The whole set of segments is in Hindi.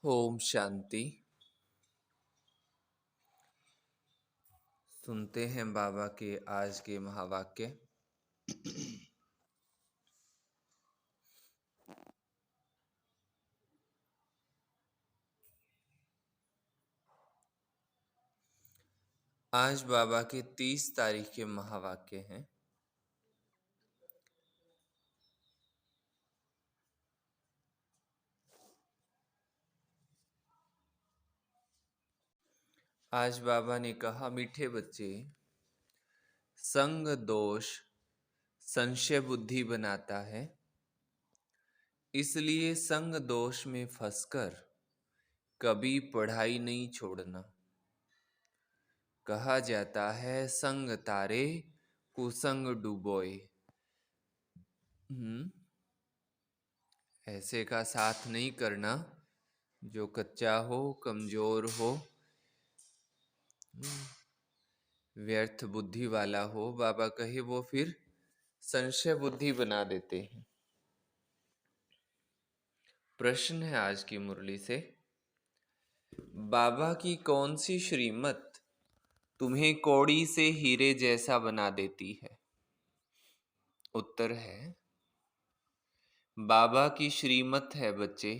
ओम शांति। सुनते हैं बाबा के आज के महावाक्य। आज बाबा के 30 तारीख के महावाक्य हैं। आज बाबा ने कहा, मीठे बच्चे, संग दोष संशय बुद्धि बनाता है, इसलिए संग दोष में फंसकर कभी पढ़ाई नहीं छोड़ना। कहा जाता है, संग तारे कुसंग डुबोए। ऐसे का साथ नहीं करना जो कच्चा हो, कमजोर हो, व्यर्थ बुद्धि वाला हो। बाबा कहे वो फिर संशय बुद्धि बना देते हैं। प्रश्न है आज की मुरली से, बाबा की कौन सी श्रीमत तुम्हें कौड़ी से हीरे जैसा बना देती है? उत्तर है, बाबा की श्रीमत है बच्चे,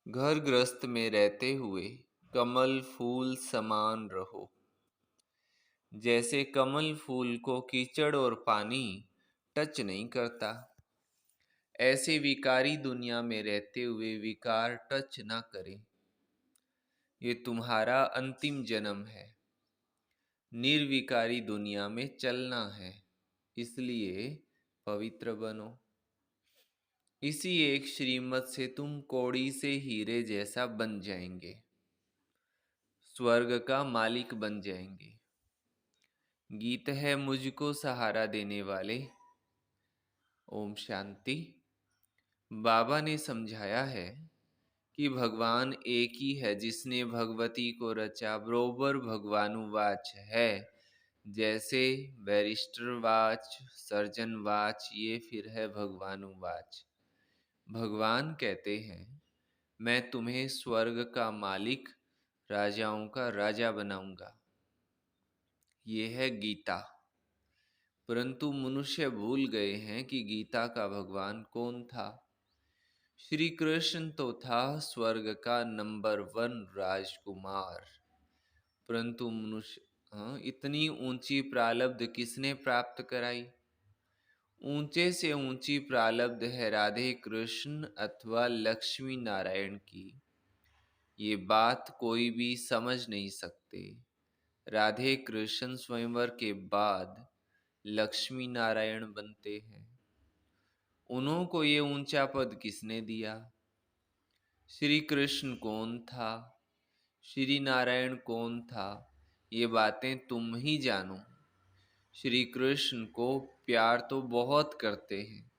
घर गृहस्थ में रहते हुए कमल फूल समान रहो। जैसे कमल फूल को कीचड़ और पानी टच नहीं करता, ऐसे विकारी दुनिया में रहते हुए विकार टच ना करें। ये तुम्हारा अंतिम जन्म है, निर्विकारी दुनिया में चलना है, इसलिए पवित्र बनो। इसी एक श्रीमत से तुम कौड़ी से हीरे जैसा बन जाएंगे, स्वर्ग का मालिक बन जाएंगे। गीत है, मुझको सहारा देने वाले। ओम शांति। बाबा ने समझाया है कि भगवान एक ही है जिसने भगवती को रचा। बरोबर भगवानुवाच है, जैसे बैरिस्टर वाच, सर्जन वाच, ये फिर है भगवानुवाच। भगवान कहते हैं, मैं तुम्हें स्वर्ग का मालिक, राजाओं का राजा बनाऊंगा। ये है गीता। परंतु मनुष्य भूल गए हैं कि गीता का भगवान कौन था। श्री कृष्ण तो था स्वर्ग का नंबर 1 राजकुमार। परंतु मनुष्य इतनी ऊंची प्रारब्ध किसने प्राप्त कराई? ऊंचे से ऊंची प्रारब्ध है राधे कृष्ण अथवा लक्ष्मी नारायण की। ये बात कोई भी समझ नहीं सकते। राधे कृष्ण स्वयंवर के बाद लक्ष्मी नारायण बनते हैं। उन्हों को ये ऊंचा पद किसने दिया? श्री कृष्ण कौन था, श्री नारायण कौन था, ये बातें तुम ही जानो। श्री कृष्ण को प्यार तो बहुत करते हैं,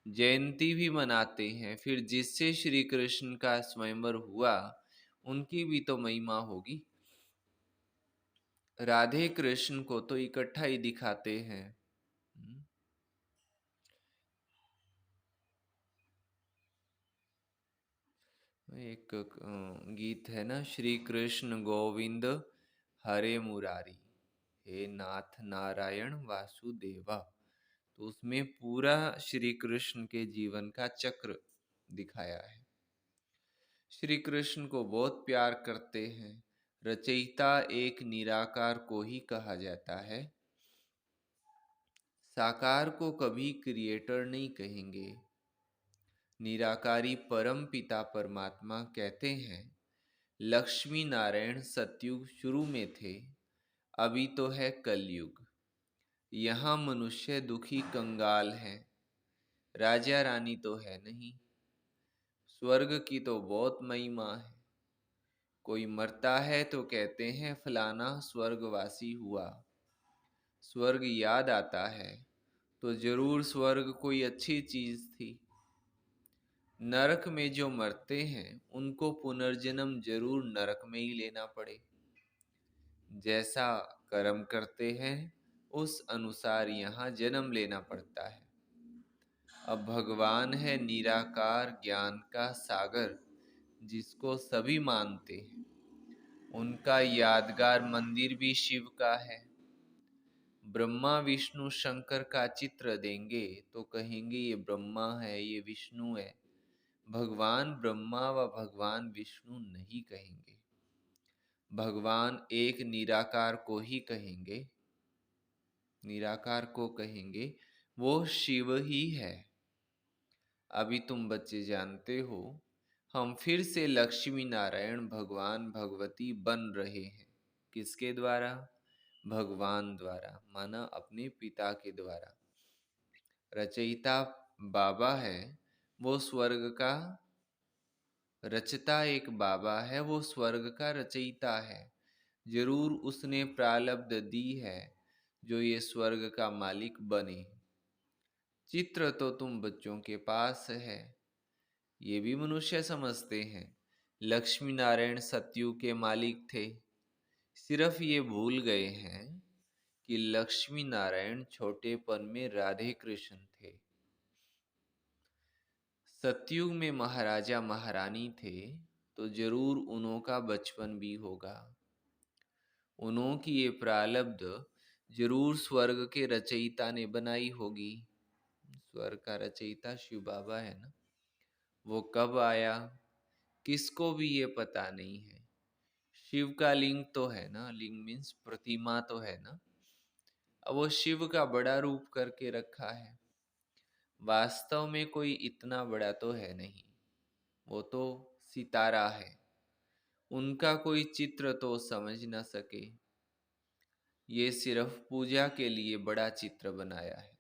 जयंती भी मनाते हैं, फिर जिससे श्री कृष्ण का स्वयंवर हुआ उनकी भी तो महिमा होगी। राधे कृष्ण को तो इकट्ठा ही दिखाते हैं। एक गीत है ना, श्री कृष्ण गोविंद हरे मुरारी, हे नाथ नारायण वासुदेवा। तो उसमें पूरा श्री कृष्ण के जीवन का चक्र दिखाया है। श्री कृष्ण को बहुत प्यार करते हैं। रचयिता एक निराकार को ही कहा जाता है, साकार को कभी क्रिएटर नहीं कहेंगे। निराकारी परम पिता परमात्मा कहते हैं, लक्ष्मी नारायण सतयुग शुरू में थे, अभी तो है कलयुग। यहाँ मनुष्य दुखी कंगाल हैं, राजा रानी तो है नहीं। स्वर्ग की तो बहुत महिमा है। कोई मरता है तो कहते हैं फलाना स्वर्गवासी हुआ। स्वर्ग याद आता है तो जरूर स्वर्ग कोई अच्छी चीज थी। नरक में जो मरते हैं उनको पुनर्जन्म जरूर नरक में ही लेना पड़े। जैसा कर्म करते हैं उस अनुसार यहाँ जन्म लेना पड़ता है। अब भगवान है निराकार ज्ञान का सागर, जिसको सभी मानते हैं, उनका यादगार मंदिर भी शिव का है। ब्रह्मा विष्णु शंकर का चित्र देंगे तो कहेंगे ये ब्रह्मा है, ये विष्णु है। भगवान ब्रह्मा व भगवान विष्णु नहीं कहेंगे, भगवान एक निराकार को ही कहेंगे, निराकार को कहेंगे, वो शिव ही है। अभी तुम बच्चे जानते हो, हम फिर से लक्ष्मी नारायण भगवान भगवती बन रहे हैं। किसके द्वारा? भगवान द्वारा, माना अपने पिता के द्वारा। रचयिता बाबा है, वो स्वर्ग का रचता एक बाबा है, वो स्वर्ग का रचयिता है। जरूर उसने प्रारब्ध दी है जो ये स्वर्ग का मालिक बने। चित्र तो तुम बच्चों के पास है, ये भी मनुष्य समझते हैं। लक्ष्मी नारायण सतयुग के मालिक थे, सिर्फ ये भूल गए हैं कि लक्ष्मी नारायण छोटेपन में राधे कृष्ण थे। सतयुग में महाराजा महारानी थे, तो जरूर उन्हों का बचपन भी होगा। उन्हों की ये प्रारब्ध जरूर स्वर्ग के रचयिता ने बनाई होगी। स्वर्ग का रचयिता शिव बाबा है ना, वो कब आया किसको भी ये पता नहीं है। शिव का लिंग तो है ना, लिंग मीन्स प्रतिमा तो है ना, अब वो शिव का बड़ा रूप करके रखा है। वास्तव में कोई इतना बड़ा तो है नहीं, वो तो सितारा है। उनका कोई चित्र तो समझ न सके, ये सिर्फ पूजा के लिए बड़ा चित्र बनाया है।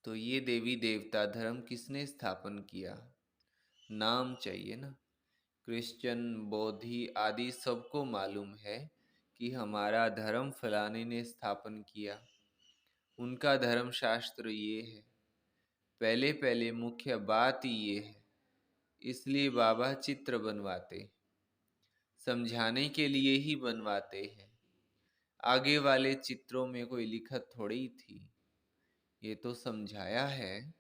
तो ये देवी देवता धर्म किसने स्थापन किया? नाम चाहिए ना। क्रिश्चियन बौद्धि आदि सबको मालूम है कि हमारा धर्म फलाने ने स्थापन किया। उनका धर्म शास्त्र ये है। पहले पहले मुख्य बात ये है, इसलिए बाबा चित्र बनवाते, समझाने के लिए ही बनवाते हैं। आगे वाले चित्रों में कोई लिखत थोड़ी थी, ये तो समझाया है।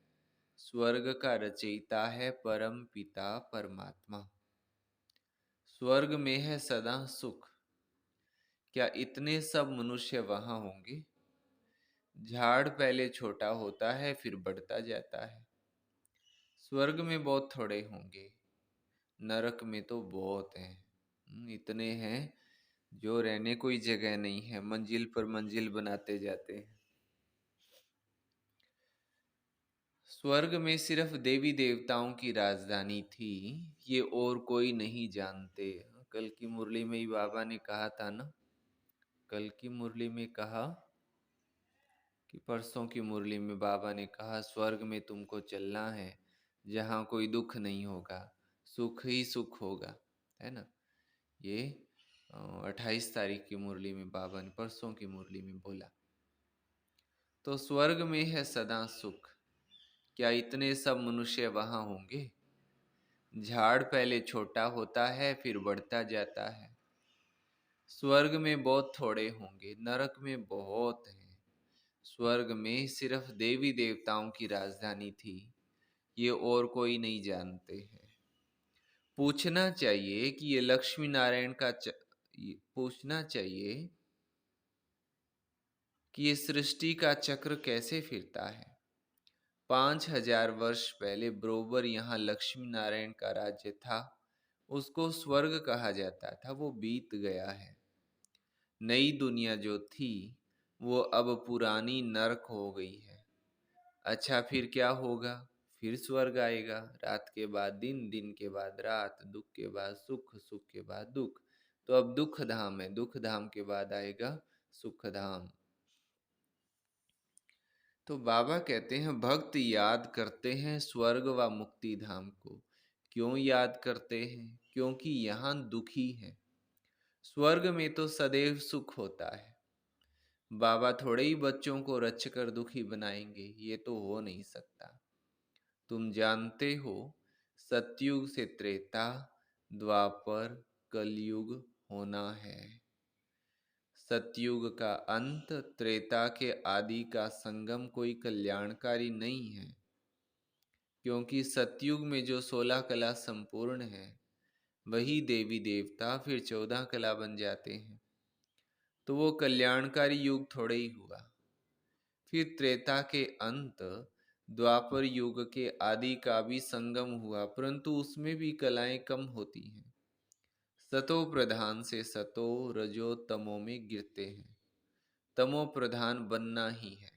स्वर्ग का रचयिता है परम पिता परमात्मा। स्वर्ग में है सदा सुख। क्या इतने सब मनुष्य वहां होंगे? झाड़ पहले छोटा होता है फिर बढ़ता जाता है। स्वर्ग में बहुत थोड़े होंगे, नरक में तो बहुत हैं। इतने हैं जो रहने कोई जगह नहीं है, मंजिल पर मंजिल बनाते जाते हैं। स्वर्ग में सिर्फ देवी देवताओं की राजधानी थी, ये और कोई नहीं जानते। कल की मुरली में ही बाबा ने कहा था ना, कल की मुरली में कहा कि परसों की मुरली में बाबा ने कहा, स्वर्ग में तुमको चलना है जहाँ कोई दुख नहीं होगा, सुख ही सुख होगा, है ना। ये 28 तारीख की मुरली में बाबा ने, परसों की मुरली में बोला। तो स्वर्ग में है सदा सुख। क्या इतने सब मनुष्य वहां होंगे? झाड़ पहले छोटा होता है फिर बढ़ता जाता है। स्वर्ग में बहुत थोड़े होंगे, नरक में बहुत हैं। स्वर्ग में सिर्फ देवी देवताओं की राजधानी थी, ये और कोई नहीं जानते हैं। पूछना चाहिए कि ये लक्ष्मी नारायण का पूछना चाहिए कि ये सृष्टि का चक्र कैसे फिरता है। 5000 वर्ष पहले बरोबर यहाँ लक्ष्मी नारायण का राज्य था, उसको स्वर्ग कहा जाता था, वो बीत गया है। नई दुनिया जो थी वो अब पुरानी नरक हो गई है। अच्छा फिर क्या होगा? फिर स्वर्ग आएगा। रात के बाद दिन, दिन के बाद रात, दुख के बाद सुख, सुख के बाद दुख। तो अब दुख धाम है, दुख धाम के बाद आएगा सुख धाम। तो बाबा कहते हैं भक्त याद करते हैं स्वर्ग व मुक्ति धाम को। क्यों याद करते हैं? क्योंकि यहाँ दुखी है। स्वर्ग में तो सदैव सुख होता है। बाबा थोड़े ही बच्चों को रच कर दुखी बनाएंगे, ये तो हो नहीं सकता। तुम जानते हो, सतयुग से त्रेता, द्वापर, कलयुग होना है। सतयुग का अंत, त्रेता के आदि का संगम कोई कल्याणकारी नहीं है। क्योंकि सतयुग में जो 16 कला संपूर्ण है वही देवी देवता फिर 14 कला बन जाते हैं, तो वो कल्याणकारी युग थोड़े ही हुआ। फिर त्रेता के अंत द्वापर युग के आदि का भी संगम हुआ, परंतु उसमें भी कलाएं कम होती हैं। सतो प्रधान से सतो रजो तमो में गिरते हैं, तमो प्रधान बनना ही है।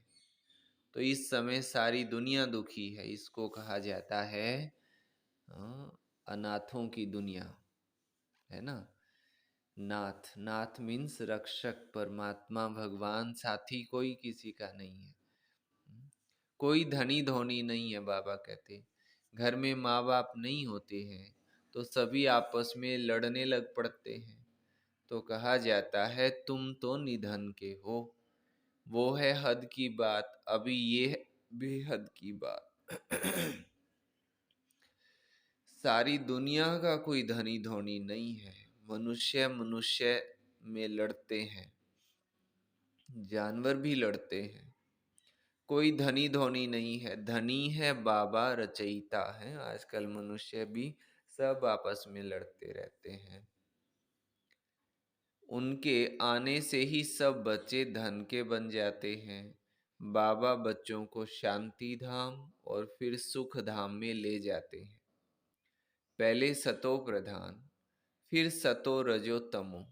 तो इस समय सारी दुनिया दुखी है, इसको कहा जाता है अनाथों की दुनिया, है ना। नाथ, नाथ मीन्स रक्षक, परमात्मा, भगवान, साथी कोई किसी का नहीं है। कोई धनी धोनी नहीं है। बाबा कहते घर में माँ बाप नहीं होते हैं तो सभी आपस में लड़ने लग पड़ते हैं। तो कहा जाता है तुम तो निधन के हो, वो है हद की बात, अभी ये है बेहद की बात। सारी दुनिया का कोई धनी धोनी नहीं है, मनुष्य मनुष्य में लड़ते हैं, जानवर भी लड़ते हैं। कोई धनी धोनी नहीं है, धनी है बाबा रचयिता है। आजकल मनुष्य भी सब आपस में लड़ते रहते हैं। उनके आने से ही सब बच्चे धन के बन जाते हैं। बाबा बच्चों को शांति धाम और फिर सुख धाम में ले जाते हैं। पहले सतो प्रधान, फिर सतो रजो तमो।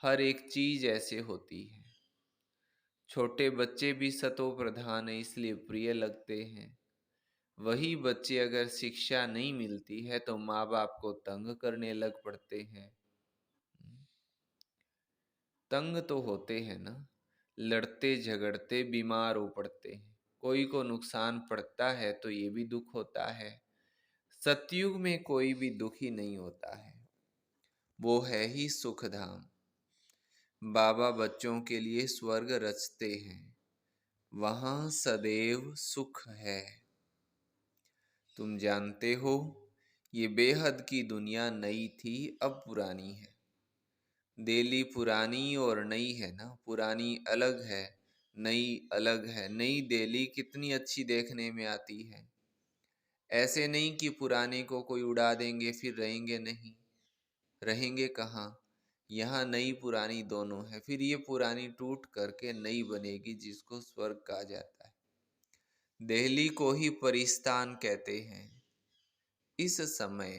हर एक चीज ऐसे होती है। छोटे बच्चे भी सतो प्रधान है इसलिए प्रिय लगते हैं। वही बच्चे अगर शिक्षा नहीं मिलती है तो माँ बाप को तंग करने लग पड़ते हैं। तंग तो होते हैं ना, लड़ते झगड़ते बीमार हो पड़ते हैं। कोई को नुकसान पड़ता है तो ये भी दुख होता है। सतयुग में कोई भी दुखी नहीं होता है, वो है ही सुखधाम। बाबा बच्चों के लिए स्वर्ग रचते हैं, वहां सदैव सुख है। तुम जानते हो ये बेहद की दुनिया नई थी, अब पुरानी है। दिल्ली पुरानी और नई है ना, पुरानी अलग है, नई अलग है। नई दिल्ली कितनी अच्छी देखने में आती है। ऐसे नहीं कि पुराने को कोई उड़ा देंगे फिर रहेंगे नहीं, रहेंगे कहाँ। यहाँ नई पुरानी दोनों है, फिर ये पुरानी टूट करके नई बनेगी जिसको स्वर्ग कहा जाता है। दिल्ली को ही परिस्तान कहते हैं, इस समय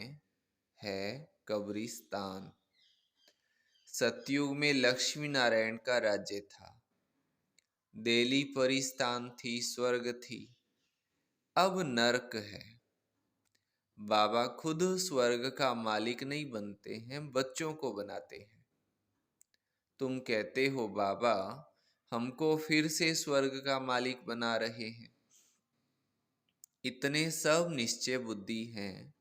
है कब्रिस्तान। सतयुग में लक्ष्मी नारायण का राज्य था, दिल्ली परिस्तान थी, स्वर्ग थी। अब नरक है। बाबा खुद स्वर्ग का मालिक नहीं बनते हैं, बच्चों को बनाते हैं। तुम कहते हो बाबा हमको फिर से स्वर्ग का मालिक बना रहे हैं। इतने सब निश्चय बुद्धि हैं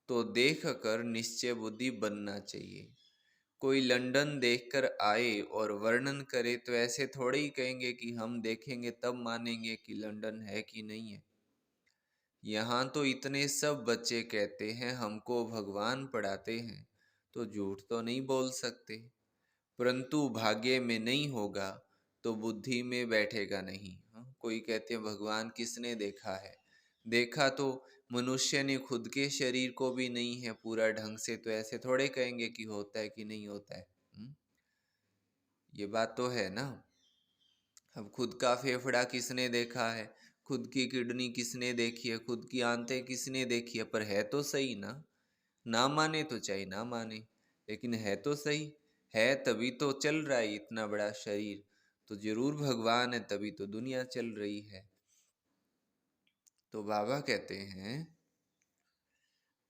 तो देख कर निश्चय बुद्धि बनना चाहिए। कोई लंदन देखकर आए और वर्णन करे तो ऐसे थोड़े ही कहेंगे कि हम देखेंगे तब मानेंगे कि लंदन है कि नहीं है। यहाँ तो इतने सब बच्चे कहते हैं हमको भगवान पढ़ाते हैं, तो झूठ तो नहीं बोल सकते। परंतु भाग्य में नहीं होगा तो बुद्धि में बैठेगा नहीं। हाँ? कोई कहते हैं भगवान किसने देखा है, देखा तो मनुष्य ने खुद के शरीर को भी नहीं है पूरा ढंग से, तो ऐसे थोड़े कहेंगे कि होता है कि नहीं होता है। ये बात तो है ना। अब खुद का फेफड़ा किसने देखा है, खुद की किडनी किसने देखी है, खुद की आंतें किसने देखी है, पर है तो सही ना। ना माने तो चाहे ना माने, लेकिन है तो सही। है तभी तो चल रहा है इतना बड़ा शरीर, तो जरूर भगवान है तभी तो दुनिया चल रही है। तो बाबा कहते हैं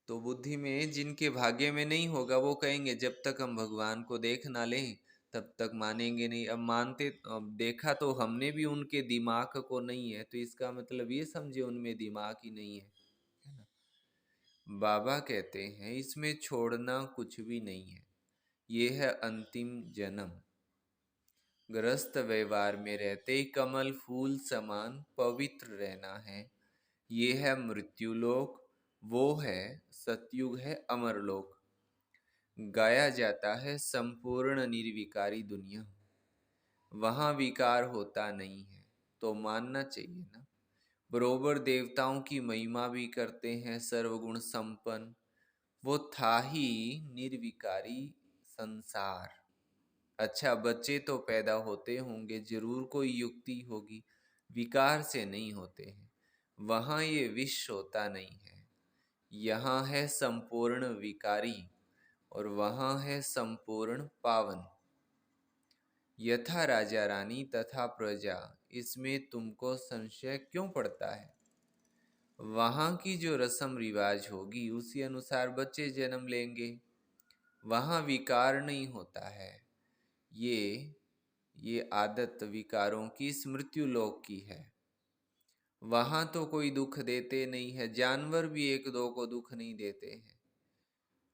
तो बुद्धि में जिनके भाग्य में नहीं होगा वो कहेंगे जब तक हम भगवान को देख ना लें तब तक मानेंगे नहीं। अब मानते, अब देखा तो हमने भी उनके दिमाग को नहीं है, तो इसका मतलब ये समझे उनमें दिमाग ही नहीं है ना। बाबा कहते हैं इसमें छोड़ना कुछ भी नहीं है, ये है अंतिम जन्म। ग्रस्त व्यवहार में रहते कमल फूल समान पवित्र रहना है, ये है मृत्युलोक, वो है सतयुग, है अमरलोक। गाया जाता है संपूर्ण निर्विकारी दुनिया, वहां विकार होता नहीं है, तो मानना चाहिए ना। बरोबर देवताओं की महिमा भी करते हैं, सर्वगुण संपन्न। वो था ही निर्विकारी संसार। अच्छा, बच्चे तो पैदा होते होंगे, जरूर कोई युक्ति होगी, विकार से नहीं होते हैं। वहाँ ये विष होता नहीं है। यहाँ है संपूर्ण विकारी और वहाँ है संपूर्ण पावन। यथा राजा रानी तथा प्रजा, इसमें तुमको संशय क्यों पड़ता है? वहाँ की जो रस्म रिवाज होगी उसी अनुसार बच्चे जन्म लेंगे। वहाँ विकार नहीं होता है। ये आदत विकारों की मृत्यु लोक की है। वहाँ तो कोई दुख देते नहीं है, जानवर भी एक दो को दुख नहीं देते हैं,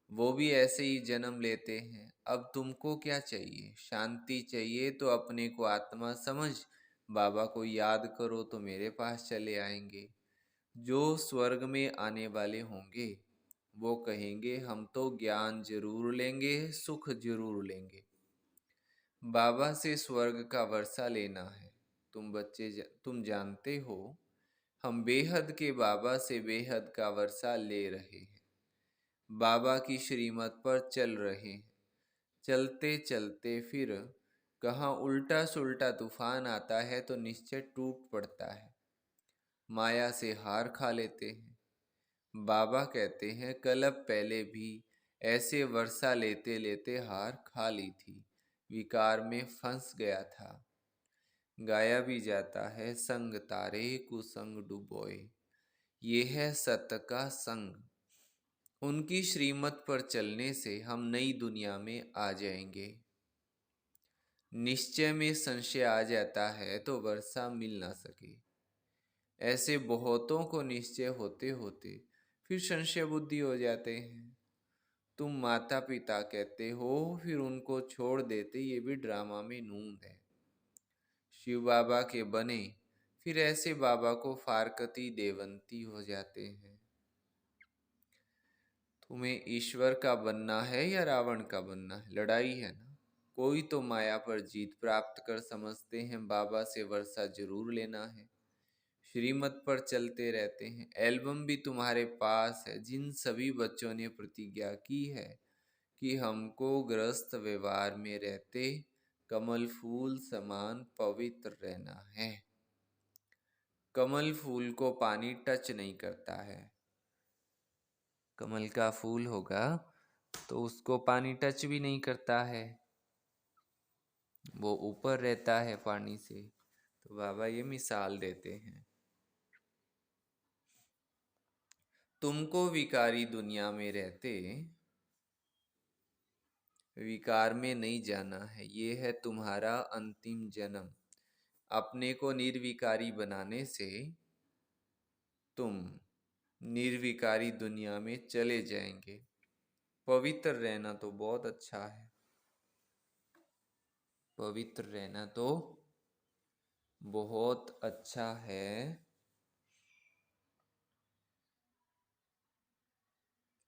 वो भी ऐसे ही जन्म लेते हैं। अब तुमको क्या चाहिए? शांति चाहिए तो अपने को आत्मा समझ, बाबा को याद करो तो मेरे पास चले आएंगे। जो स्वर्ग में आने वाले होंगे वो कहेंगे हम तो ज्ञान जरूर लेंगे, सुख जरूर लेंगे, बाबा से स्वर्ग का वर्षा लेना है। तुम जानते हो हम बेहद के बाबा से बेहद का वर्षा ले रहे हैं, बाबा की श्रीमत पर चल रहे हैं। चलते चलते फिर कहाँ उल्टा सुल्टा तूफान आता है तो निश्चय टूट पड़ता है, माया से हार खा लेते हैं। बाबा कहते हैं कल्प पहले भी ऐसे वर्षा लेते लेते हार खा ली थी, विकार में फंस गया था। गाया भी जाता है संग तारे कुसंग डुबोए, ये है सत का संग। उनकी श्रीमत पर चलने से हम नई दुनिया में आ जाएंगे। निश्चय में संशय आ जाता है तो वर्षा मिल ना सके। ऐसे बहुतों को निश्चय होते होते फिर संशय बुद्धि हो जाते हैं। तुम माता पिता कहते हो फिर उनको छोड़ देते, ये भी ड्रामा में नून है। शिव बाबा के बने फिर ऐसे बाबा को फारकती देवंती हो जाते हैं। तुम्हें ईश्वर का बनना है या रावण का बनना है? लड़ाई है ना। कोई तो माया पर जीत प्राप्त कर समझते हैं बाबा से वर्षा जरूर लेना है, श्रीमत पर चलते रहते हैं। एल्बम भी तुम्हारे पास है, जिन सभी बच्चों ने प्रतिज्ञा की है कि हमको गृहस्थ व्यवहार में रहते कमल फूल समान पवित्र रहना है। कमल फूल को पानी टच नहीं करता है। कमल का फूल होगा तो उसको पानी टच भी नहीं करता है, वो ऊपर रहता है पानी से। तो बाबा ये मिसाल देते हैं, तुमको विकारी दुनिया में रहते विकार में नहीं जाना है। ये है तुम्हारा अंतिम जन्म। अपने को निर्विकारी बनाने से तुम निर्विकारी दुनिया में चले जाएंगे। पवित्र रहना तो बहुत अच्छा है, पवित्र रहना तो बहुत अच्छा है।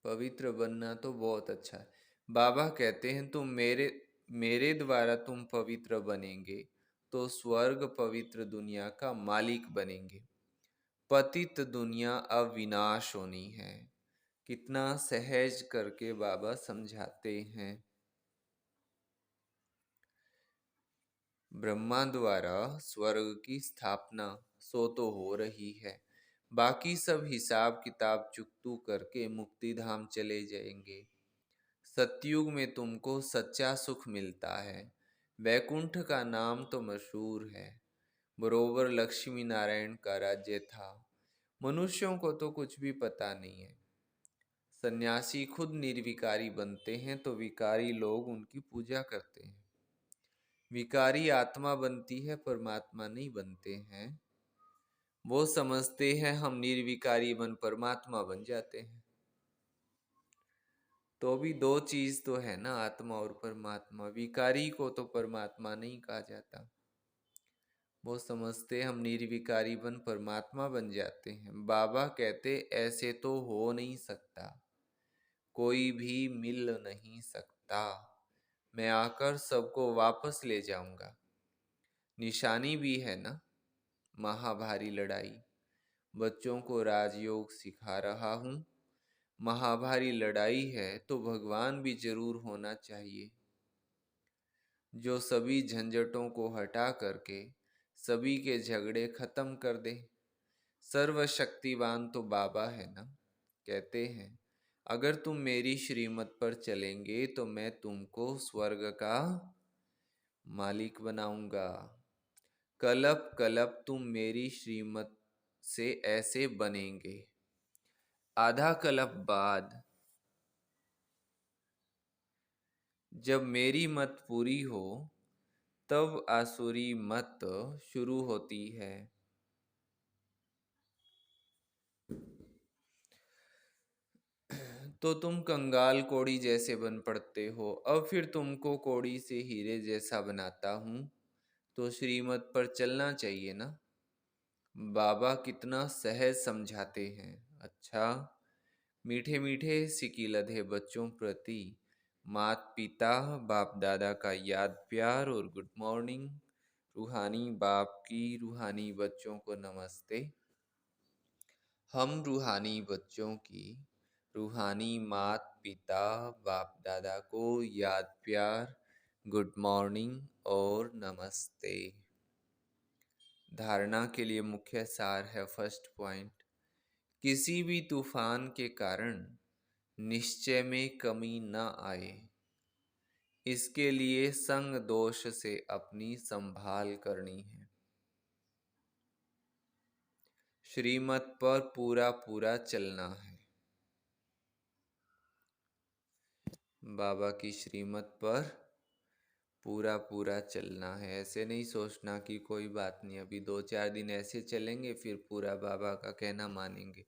पवित्र बनना तो बहुत अच्छा है। बाबा कहते हैं तुम मेरे द्वारा तुम पवित्र बनेंगे तो स्वर्ग पवित्र दुनिया का मालिक बनेंगे। पतित दुनिया अविनाश होनी है। कितना सहज करके बाबा समझाते हैं। ब्रह्मा द्वारा स्वर्ग की स्थापना सो तो हो रही है, बाकी सब हिसाब किताब चुकतू करके मुक्ति धाम चले जाएंगे। सतयुग में तुमको सच्चा सुख मिलता है। वैकुंठ का नाम तो मशहूर है, बरोबर लक्ष्मी नारायण का राज्य था। मनुष्यों को तो कुछ भी पता नहीं है। सन्यासी खुद निर्विकारी बनते हैं तो विकारी लोग उनकी पूजा करते हैं। विकारी आत्मा बनती है, परमात्मा नहीं बनते हैं। वो समझते हैं हम निर्विकारी बन परमात्मा बन जाते हैं। तो भी दो चीज तो है ना, आत्मा और परमात्मा। विकारी को तो परमात्मा नहीं कहा जाता। वो समझते हम निर्विकारी बन परमात्मा बन जाते हैं। बाबा कहते ऐसे तो हो नहीं सकता, कोई भी मिल नहीं सकता। मैं आकर सबको वापस ले जाऊंगा। निशानी भी है ना, महाभारी लड़ाई। बच्चों को राजयोग सिखा रहा हूँ। महाभारी लड़ाई है तो भगवान भी जरूर होना चाहिए, जो सभी झंझटों को हटा करके सभी के झगड़े खत्म कर दे। सर्वशक्तिवान तो बाबा है ना। कहते हैं, अगर तुम मेरी श्रीमत पर चलेंगे तो मैं तुमको स्वर्ग का मालिक बनाऊंगा। कलप कलप तुम मेरी श्रीमत से ऐसे बनेंगे। आधा कलप बाद जब मेरी मत पूरी हो तब आसुरी मत शुरू होती है। तो तुम कंगाल कोड़ी जैसे बन पड़ते हो। अब फिर तुमको कोड़ी से हीरे जैसा बनाता हूँ, तो श्रीमत पर चलना चाहिए ना। बाबा कितना सहज समझाते हैं। अच्छा, मीठे मीठे सिकिलधे बच्चों प्रति मात पिता बाप दादा का याद प्यार और गुड मॉर्निंग। रूहानी बाप की रूहानी बच्चों को नमस्ते। हम रूहानी बच्चों की रूहानी मात पिता बाप दादा को याद प्यार, गुड मॉर्निंग और नमस्ते। धारणा के लिए मुख्य सार है। फर्स्ट पॉइंट, किसी भी तूफान के कारण निश्चय में कमी न आए, इसके लिए संग दोष से अपनी संभाल करनी है। श्रीमत पर पूरा पूरा चलना है। बाबा की श्रीमत पर पूरा पूरा चलना है। ऐसे नहीं सोचना कि कोई बात नहीं, अभी 2-4 दिन ऐसे चलेंगे फिर पूरा बाबा का कहना मानेंगे।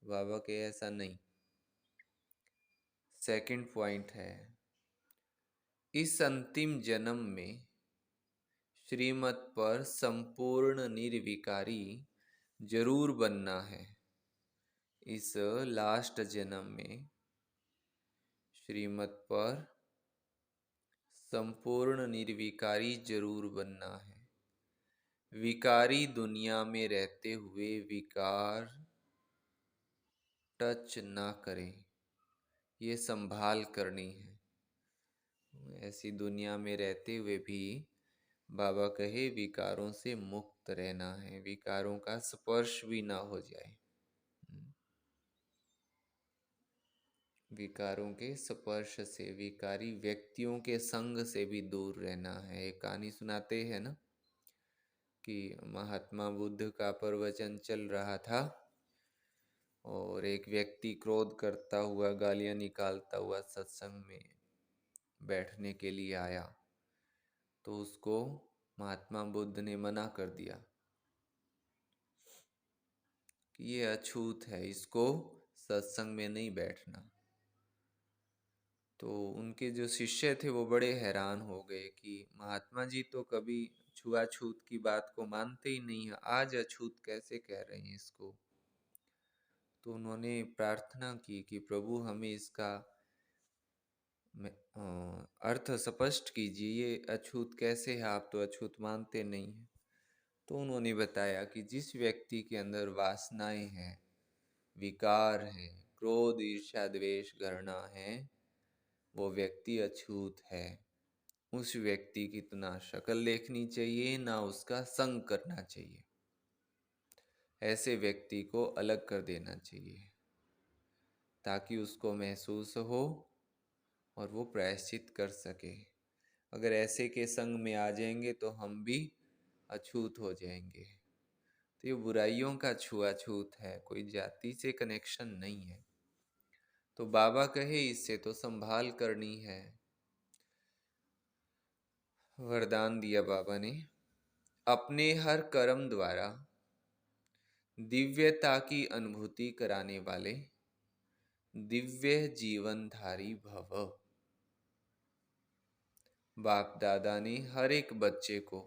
बाबा के ऐसा नहीं। सेकंड पॉइंट है, इस अंतिम जन्म में श्रीमत पर संपूर्ण निर्विकारी जरूर बनना है। इस लास्ट जन्म में श्रीमत पर संपूर्ण निर्विकारी जरूर बनना है। विकारी दुनिया में रहते हुए विकार टच ना करें, ये संभाल करनी है। ऐसी दुनिया में रहते हुए भी बाबा कहे विकारों से मुक्त रहना है, विकारों का स्पर्श भी ना हो जाए। विकारों के स्पर्श से, विकारी व्यक्तियों के संग से भी दूर रहना है। एक कहानी सुनाते हैं ना कि महात्मा बुद्ध का प्रवचन चल रहा था और एक व्यक्ति क्रोध करता हुआ, गालियां निकालता हुआ सत्संग में बैठने के लिए आया, तो उसको महात्मा बुद्ध ने मना कर दिया कि ये अछूत है, इसको सत्संग में नहीं बैठना। तो उनके जो शिष्य थे वो बड़े हैरान हो गए कि महात्मा जी तो कभी छुआछूत की बात को मानते ही नहीं है, आज अछूत कैसे कह रहे हैं इसको। तो उन्होंने प्रार्थना की कि प्रभु हमें इसका अर्थ स्पष्ट कीजिए, ये अछूत कैसे है, आप तो अछूत मानते नहीं हैं। तो उन्होंने बताया कि जिस व्यक्ति के अंदर वासनाएं हैं, विकार हैं, क्रोध ईर्ष्या द्वेष घृणा है, वो व्यक्ति अछूत है। उस व्यक्ति की तो ना शक्ल देखनी चाहिए, ना उसका संग करना चाहिए। ऐसे व्यक्ति को अलग कर देना चाहिए ताकि उसको महसूस हो और वो प्रायश्चित कर सके। अगर ऐसे के संग में आ जाएंगे तो हम भी अछूत हो जाएंगे। तो ये बुराइयों का छुआछूत है, कोई जाति से कनेक्शन नहीं है। तो बाबा कहे इससे तो संभाल करनी है। वरदान दिया बाबा ने, अपने हर कर्म द्वारा दिव्यता की अनुभूति कराने वाले दिव्य जीवनधारी भव। बाप दादा ने हर एक बच्चे को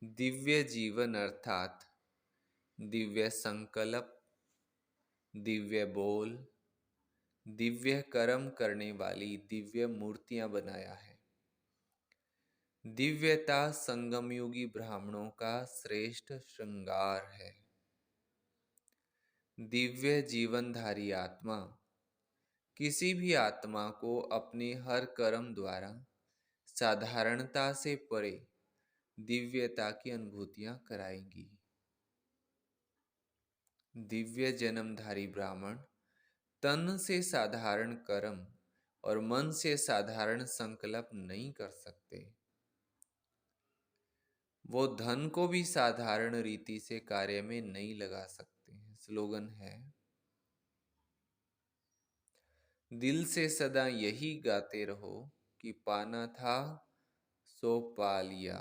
दिव्य जीवन अर्थात दिव्य संकल्प, दिव्य बोल, दिव्य कर्म करने वाली दिव्य मूर्तियां बनाया है। दिव्यता संगमयुगी ब्राह्मणों का श्रेष्ठ श्रृंगार है। दिव्य जीवनधारी आत्मा किसी भी आत्मा को अपने हर कर्म द्वारा साधारणता से परे दिव्यता की अनुभूतियां कराएंगी। दिव्य जन्मधारी ब्राह्मण तन से साधारण कर्म और मन से साधारण संकल्प नहीं कर सकते। वो धन को भी साधारण रीति से कार्य में नहीं लगा सकते। स्लोगन है, दिल से सदा यही गाते रहो कि पाना था सो पा लिया,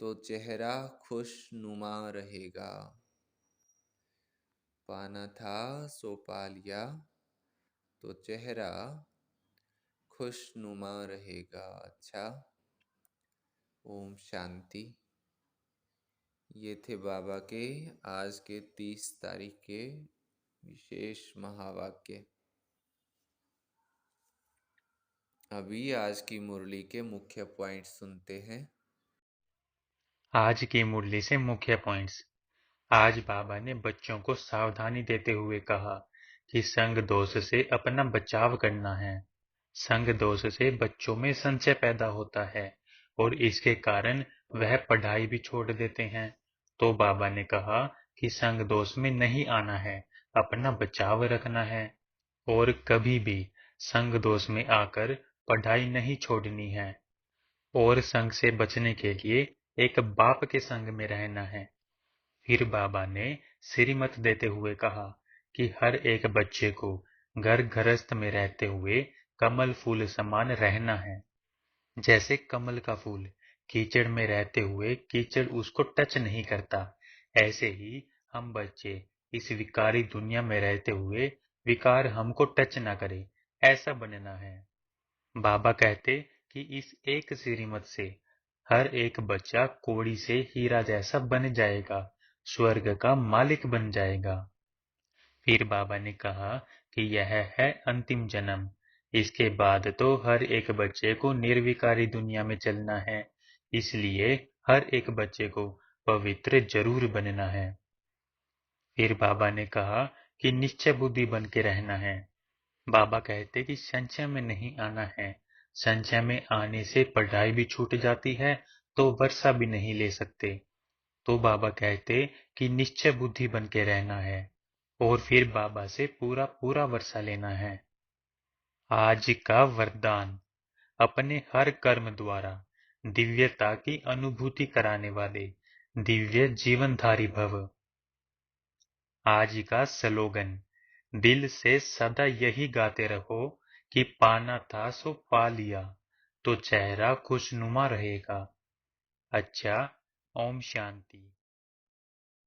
तो चेहरा खुशनुमा रहेगा। पाना था सो पा लिया, तो चेहरा खुशनुमा रहेगा। अच्छा, ओम शांति। ये थे बाबा के आज के 30 तारीख के विशेष महावाक्य। अभी आज की मुरली के मुख्य पॉइंट सुनते हैं। आज की मुरली से मुख्य पॉइंट्स। आज बाबा ने बच्चों को सावधानी देते हुए कहा कि संग दोष से अपना बचाव करना है। संग दोष से बच्चों में संशय पैदा होता है और इसके कारण वह पढ़ाई भी छोड़ देते हैं। तो बाबा ने कहा कि संग दोष में नहीं आना है, अपना बचाव रखना है और कभी भी संग दोष में आकर पढ़ाई नहीं छोड़नी है और संग से बचने के लिए एक बाप के संग में रहना है। फिर बाबा ने श्रीमत देते हुए कहा कि हर एक बच्चे को घर गृहस्थ में रहते हुए कमल फूल समान रहना है। जैसे कमल का फूल कीचड़ में रहते हुए कीचड़ उसको टच नहीं करता, ऐसे ही हम बच्चे इस विकारी दुनिया में रहते हुए विकार हमको टच ना करे, ऐसा बनना है। बाबा कहते कि इस एक श्रीमत से हर एक बच्चा कौड़ी से हीरा जैसा बन जाएगा, स्वर्ग का मालिक बन जाएगा। फिर बाबा ने कहा कि यह है अंतिम जन्म, इसके बाद तो हर एक बच्चे को निर्विकारी दुनिया में चलना है, इसलिए हर एक बच्चे को पवित्र जरूर बनना है। फिर बाबा ने कहा कि निश्चय बुद्धि बन के रहना है। बाबा कहते कि संचय में नहीं आना है, संचय में आने से पढ़ाई भी छूट जाती है तो वर्षा भी नहीं ले सकते। तो बाबा कहते कि निश्चय बुद्धि बन के रहना है और फिर बाबा से पूरा पूरा वर्षा लेना है। आज का वरदान, अपने हर कर्म द्वारा दिव्यता की अनुभूति कराने वाले दिव्य जीवनधारी भव। आज का स्लोगन, दिल से सदा यही गाते रहो कि पाना था सो पा लिया, तो चेहरा खुशनुमा रहेगा। अच्छा, ओम शांति।